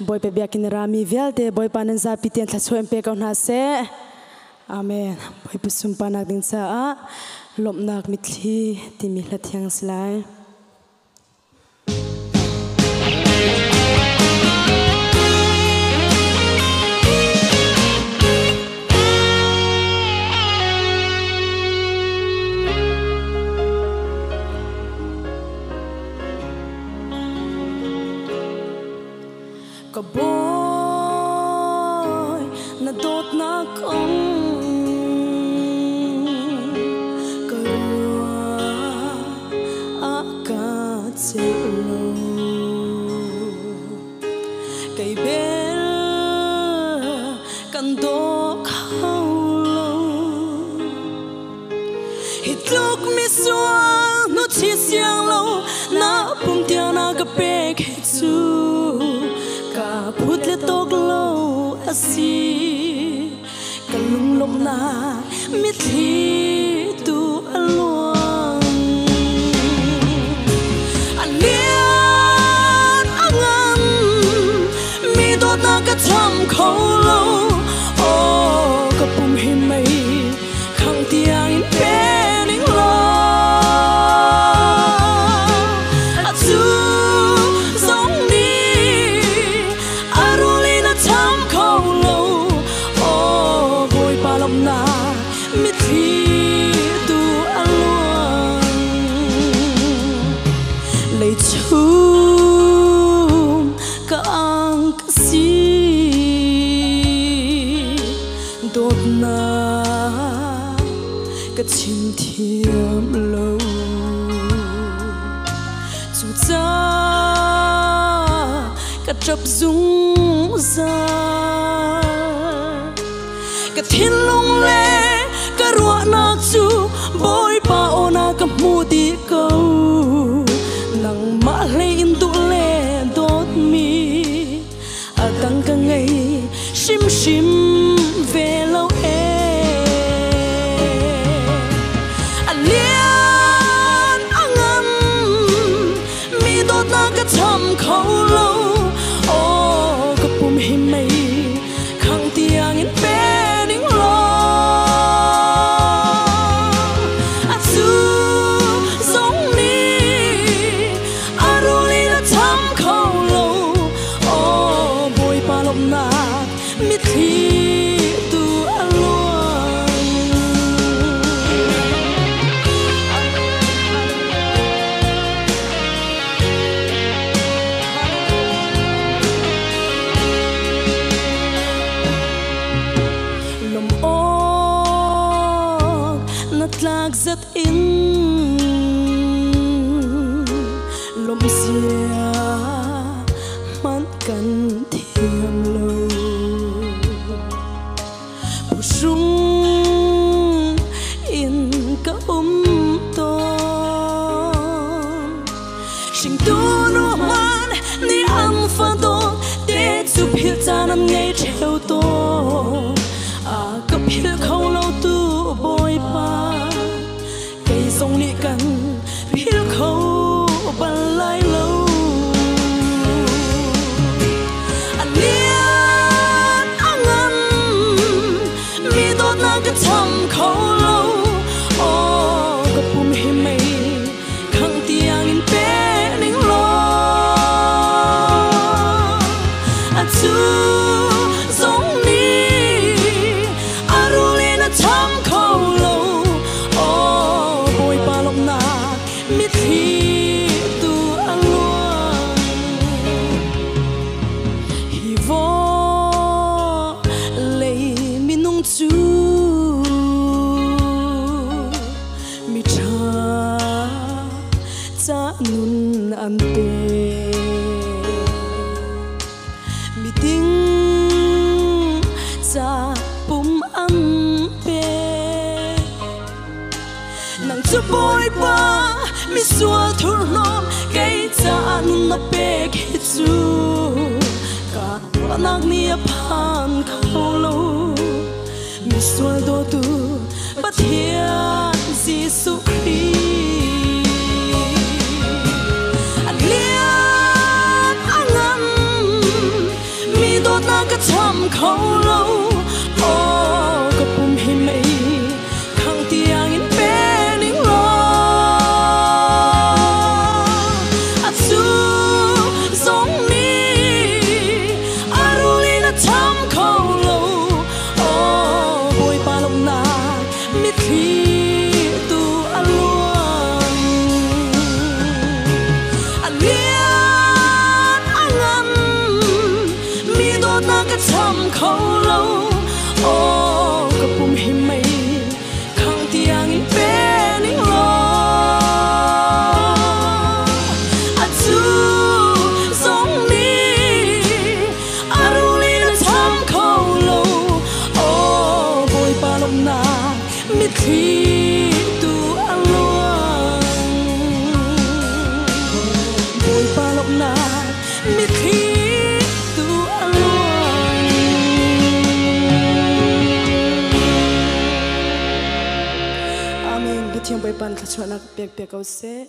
boy pe biakin rami velte boy panen za pitian tha soem pe kaun ha se amen boy pusum panak ding cha a lopnak mitli timi hla thiang slai Ka boy na dot na kong karua akat selo kay bel kan do kaulo hitlok mi suang no chi siang lo na pum tia na ka pek chu Put le tog lo asi kalung lom na mithi tu along alian angan mi do na ka tham khâu lo o ka pum hi mai khang tiang in pe ning lo chum ka ang kasi dot na ka chin thiam lo chu cha ka trap dung za ka thin long le ka ro na chu boy pa ona ka mu di ko nang ma lein tu le dot mi atang ka ngai shim shim ve lo e alian angan mi dot na ka tham khâu lo o ka pum hi mai khang tiang in pe ning lo Lag zat in lom sia man kan thiam lo pusung in ka ton sing tu no man ni am fa do te chu phil chanan ngai theu to a ka phil khâu lo tu boy pa song ni kan phil khâu ban lai lo alian angan mi do na ka tham khâu lo o ka pum hi mai khang tiang in pe ning lo a chu song ni arule na tham khâu lo mithi tu along hi vo lei minung chu mi tha cha nun an pe mi ting cha pum an pe nang chu boy pa mi sual thur nom kay chan na pe ke chu ka anak ni aphan kholo mi sual do tu pathian Jesus Christ alian angan đốt na cái thầm khâu lâu ô cái bùm hi mây khang tiang in bên in lo à chú giống ni aruli na thầm khâu lâu ô bồi ba lòng na mít khi tu aluang thầm khâu lâu ô cái bùm hi mây khang tiang in bên in lo à chú giống ni aruli na thầm khâu lâu ô bồi ba lòng na mít khi tu aluang bồi ba lòng na mít khi Tiang bay ban thachwana pek pek au se